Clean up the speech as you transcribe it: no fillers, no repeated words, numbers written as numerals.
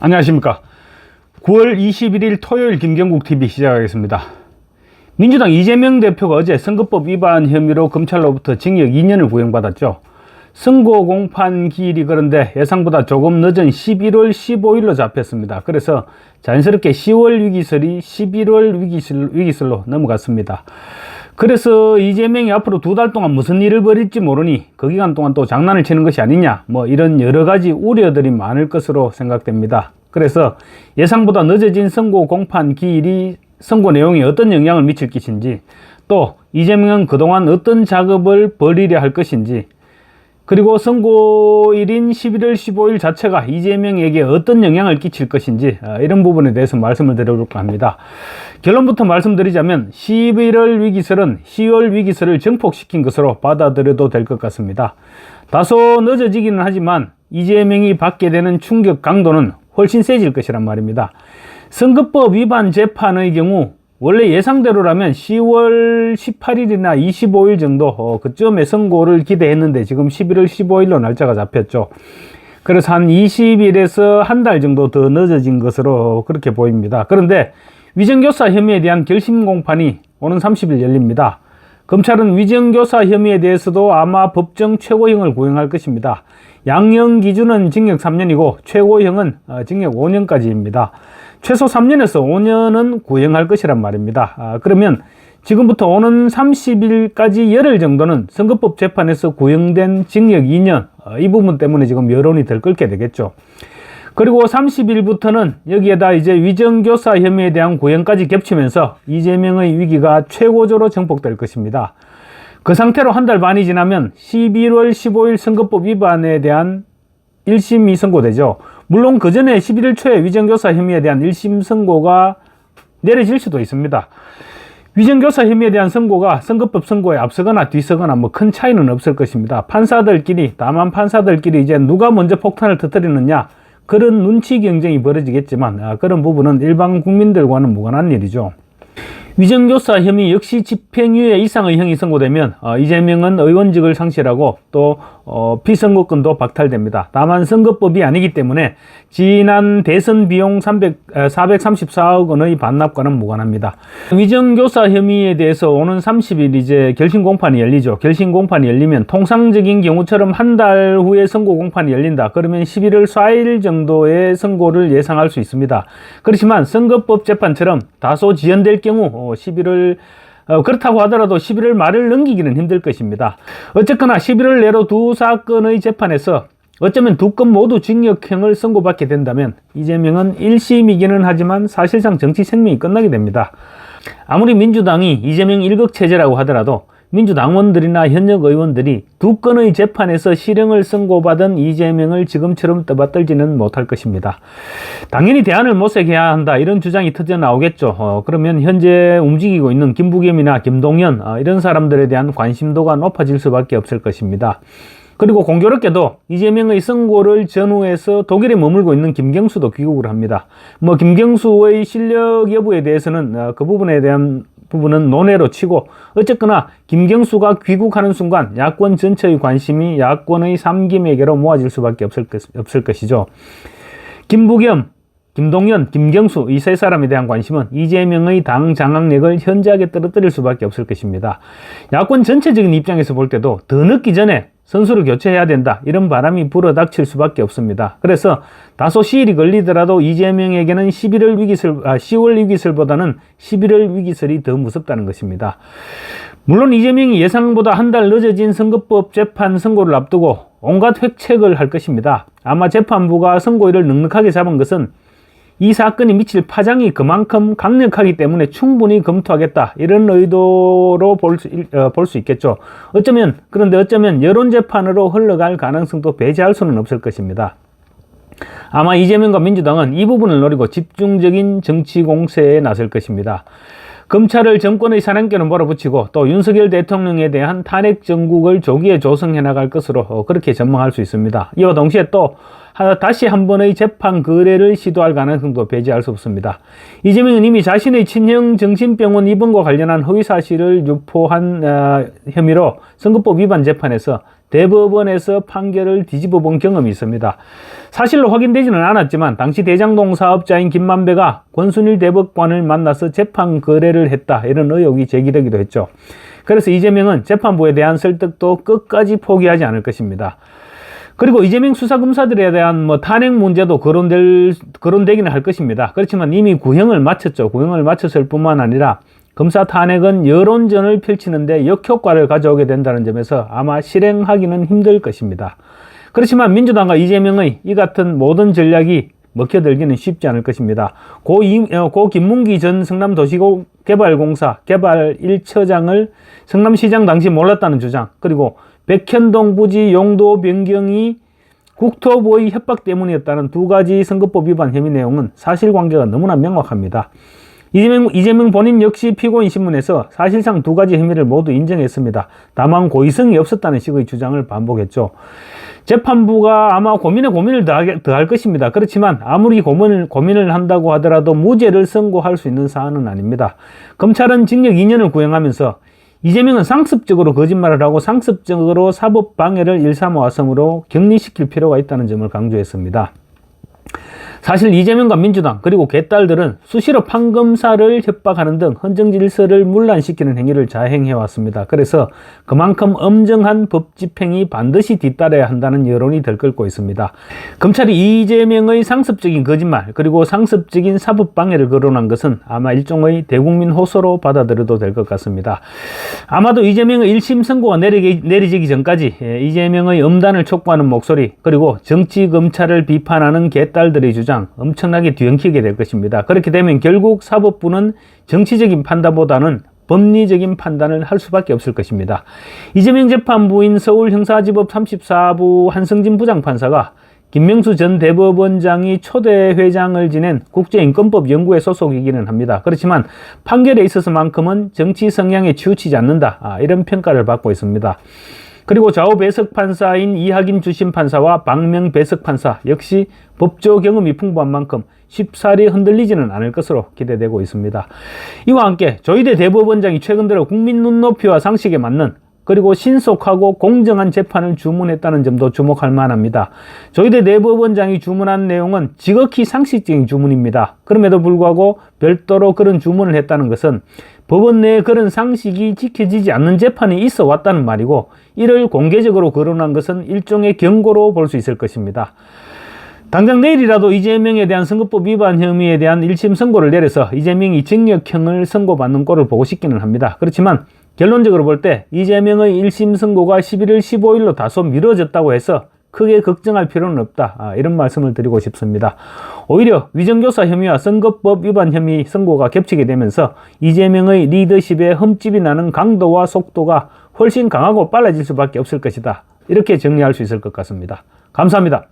안녕하십니까. 9월 21일 토요일 김경국TV 시작하겠습니다. 민주당 이재명 대표가 어제 선거법 위반 혐의로 검찰로부터 징역 2년을 구형받았죠. 선거 공판 기일이 그런데 예상보다 조금 늦은 11월 15일로 잡혔습니다. 그래서 자연스럽게 10월 위기설이 11월 위기설로 넘어갔습니다. 그래서 이재명이 앞으로 2달 동안 무슨 일을 벌일지 모르니 그 기간 동안 또 장난을 치는 것이 아니냐, 이런 여러 가지 우려들이 많을 것으로 생각됩니다. 그래서 예상보다 늦어진 선거 공판 기일이 선거 내용에 어떤 영향을 미칠 것인지, 또 이재명은 그동안 어떤 작업을 벌이려 할 것인지, 그리고 선거일인 11월 15일 자체가 이재명에게 어떤 영향을 끼칠 것인지, 이런 부분에 대해서 말씀을 드려볼까 합니다. 결론부터 말씀드리자면 11월 위기설은 10월 위기설을 증폭시킨 것으로 받아들여도 될 것 같습니다. 다소 늦어지기는 하지만 이재명이 받게 되는 충격 강도는 훨씬 세질 것이란 말입니다. 선거법 위반 재판의 경우 원래 예상대로라면 10월 18일이나 25일 정도 그쯤에 선고를 기대했는데 지금 11월 15일로 날짜가 잡혔죠. 그래서 한 20일에서 한 달 정도 더 늦어진 것으로 그렇게 보입니다. 그런데 위정교사 혐의에 대한 결심 공판이 오는 30일 열립니다. 검찰은 위정교사 혐의에 대해서도 아마 법정 최고형을 구형할 것입니다. 양형 기준은 징역 3년이고 최고형은 징역 5년까지입니다. 최소 3년에서 5년은 구형할 것이란 말입니다. 그러면 지금부터 오는 30일까지 열흘 정도는 선거법 재판에서 구형된 징역 2년, 이 부분 때문에 지금 여론이 들끓게 되겠죠. 그리고 30일부터는 여기에다 이제 위정교사 혐의에 대한 구형까지 겹치면서 이재명의 위기가 최고조로 증폭될 것입니다. 그 상태로 한 달 반이 지나면 11월 15일 선거법 위반에 대한 1심이 선고되죠. 물론 그 전에 11월 초에 위정교사 혐의에 대한 1심 선고가 내려질 수도 있습니다. 위정교사 혐의에 대한 선고가 선거법 선고에 앞서거나 뒤서거나 큰 차이는 없을 것입니다. 다만 판사들끼리 이제 누가 먼저 폭탄을 터뜨리느냐, 그런 눈치 경쟁이 벌어지겠지만 그런 부분은 일반 국민들과는 무관한 일이죠. 위정교사 혐의 역시 집행유예 이상의 형이 선고되면 이재명은 의원직을 상실하고 또 피선거권도 박탈됩니다. 다만 선거법이 아니기 때문에 지난 대선 비용 434억 원의 반납과는 무관합니다. 위정교사 혐의에 대해서 오는 30일 이제 결심 공판이 열리죠. 결심 공판이 열리면 통상적인 경우처럼 한 달 후에 선고 공판이 열린다. 그러면 11월 4일 정도의 선고를 예상할 수 있습니다. 그렇지만 선거법 재판처럼 다소 지연될 경우 11월 그렇다고 하더라도 11월 말을 넘기기는 힘들 것입니다. 어쨌거나 11월 내로 두 사건의 재판에서 어쩌면 두 건 모두 징역형을 선고받게 된다면 이재명은 1심이기는 하지만 사실상 정치 생명이 끝나게 됩니다. 아무리 민주당이 이재명 1극 체제라고 하더라도 민주당원들이나 현역 의원들이 두 건의 재판에서 실형을 선고받은 이재명을 지금처럼 떠받들지는 못할 것입니다. 당연히 대안을 모색해야 한다, 이런 주장이 터져 나오겠죠. 그러면 현재 움직이고 있는 김부겸이나 김동연 이런 사람들에 대한 관심도가 높아질 수밖에 없을 것입니다. 그리고 공교롭게도 이재명의 선고를 전후해서 독일에 머물고 있는 김경수도 귀국을 합니다. 김경수의 실력 여부에 대해서는 그 부분에 대한 부분은 논외로 치고, 어쨌거나 김경수가 귀국하는 순간 야권 전체의 관심이 야권의 3김에게로 모아질 수밖에 없을 것이죠. 김부겸, 김동연, 김경수 이 세 사람에 대한 관심은 이재명의 당 장악력을 현저하게 떨어뜨릴 수밖에 없을 것입니다. 야권 전체적인 입장에서 볼 때도 더 늦기 전에 선수를 교체해야 된다, 이런 바람이 불어닥칠 수밖에 없습니다. 그래서 다소 시일이 걸리더라도 이재명에게는 10월 위기설보다는 11월 위기설이 더 무섭다는 것입니다. 물론 이재명이 예상보다 한 달 늦어진 선거법 재판 선고를 앞두고 온갖 획책을 할 것입니다. 아마 재판부가 선고일을 넉넉하게 잡은 것은 이 사건이 미칠 파장이 그만큼 강력하기 때문에 충분히 검토하겠다, 이런 의도로 볼 수 있겠죠. 그런데 어쩌면 여론재판으로 흘러갈 가능성도 배제할 수는 없을 것입니다. 아마 이재명과 민주당은 이 부분을 노리고 집중적인 정치 공세에 나설 것입니다. 검찰을 정권의 사냥개로 몰아붙이고 또 윤석열 대통령에 대한 탄핵 정국을 조기에 조성해 나갈 것으로 그렇게 전망할 수 있습니다. 이와 동시에 또 다시 한 번의 재판 거래를 시도할 가능성도 배제할 수 없습니다. 이재명은 이미 자신의 친형 정신병원 입원과 관련한 허위 사실을 유포한 혐의로 선거법 위반 재판에서 대법원에서 판결을 뒤집어 본 경험이 있습니다. 사실로 확인되지는 않았지만 당시 대장동 사업자인 김만배가 권순일 대법관을 만나서 재판 거래를 했다, 이런 의혹이 제기되기도 했죠. 그래서 이재명은 재판부에 대한 설득도 끝까지 포기하지 않을 것입니다. 그리고 이재명 수사검사들에 대한 탄핵 문제도 거론되기는 할 것입니다. 그렇지만 이미 구형을 마쳤죠. 구형을 마쳤을 뿐만 아니라 검사 탄핵은 여론전을 펼치는데 역효과를 가져오게 된다는 점에서 아마 실행하기는 힘들 것입니다. 그렇지만 민주당과 이재명의 이 같은 모든 전략이 먹혀들기는 쉽지 않을 것입니다. 고 김문기 전 성남도시개발공사 개발 1처장을 성남시장 당시 몰랐다는 주장, 그리고 백현동 부지 용도 변경이 국토부의 협박 때문이었다는 두 가지 선거법 위반 혐의 내용은 사실관계가 너무나 명확합니다. 이재명 본인 역시 피고인 신문에서 사실상 두 가지 혐의를 모두 인정했습니다. 다만 고의성이 없었다는 식의 주장을 반복했죠. 재판부가 아마 고민을 더할 것입니다. 그렇지만 아무리 고민을 한다고 하더라도 무죄를 선고할 수 있는 사안은 아닙니다. 검찰은 징역 2년을 구형하면서 이재명은 상습적으로 거짓말을 하고 상습적으로 사법방해를 일삼아 왔으므로 격리시킬 필요가 있다는 점을 강조했습니다. 사실 이재명과 민주당 그리고 개딸들은 수시로 판검사를 협박하는 등 헌정질서를 문란시키는 행위를 자행해왔습니다. 그래서 그만큼 엄정한 법 집행이 반드시 뒤따라야 한다는 여론이 들끓고 있습니다. 검찰이 이재명의 상습적인 거짓말 그리고 상습적인 사법방해를 거론한 것은 아마 일종의 대국민 호소로 받아들여도 될 것 같습니다. 아마도 이재명의 1심 선고가 내려지기 전까지 이재명의 엄단을 촉구하는 목소리, 그리고 정치검찰을 비판하는 개딸들의 주장 엄청나게 뒤엉키게 될 것입니다. 그렇게 되면 결국 사법부는 정치적인 판단보다는 법리적인 판단을 할 수밖에 없을 것입니다. 이재명 재판부인 서울형사지법 34부 한성진 부장판사가 김명수 전 대법원장이 초대 회장을 지낸 국제인권법 연구회 소속이기는 합니다. 그렇지만 판결에 있어서만큼은 정치 성향에 치우치지 않는다, 이런 평가를 받고 있습니다. 그리고 좌우 배석 판사인 이학인 주심 판사와 박명 배석 판사 역시 법조 경험이 풍부한 만큼 쉽사리 흔들리지는 않을 것으로 기대되고 있습니다. 이와 함께 조희대 대법원장이 최근 들어 국민 눈높이와 상식에 맞는 그리고 신속하고 공정한 재판을 주문했다는 점도 주목할 만합니다. 조희대 대법원장이 주문한 내용은 지극히 상식적인 주문입니다. 그럼에도 불구하고 별도로 그런 주문을 했다는 것은 법원 내에 그런 상식이 지켜지지 않는 재판이 있어 왔다는 말이고, 이를 공개적으로 거론한 것은 일종의 경고로 볼 수 있을 것입니다. 당장 내일이라도 이재명에 대한 선거법 위반 혐의에 대한 1심 선고를 내려서 이재명이 징역형을 선고받는 꼴을 보고 싶기는 합니다. 그렇지만 결론적으로 볼 때 이재명의 1심 선고가 11월 15일로 다소 미뤄졌다고 해서 크게 걱정할 필요는 없다, 이런 말씀을 드리고 싶습니다. 오히려 위정교사 혐의와 선거법 위반 혐의 선고가 겹치게 되면서 이재명의 리더십에 흠집이 나는 강도와 속도가 훨씬 강하고 빨라질 수밖에 없을 것이다, 이렇게 정리할 수 있을 것 같습니다. 감사합니다.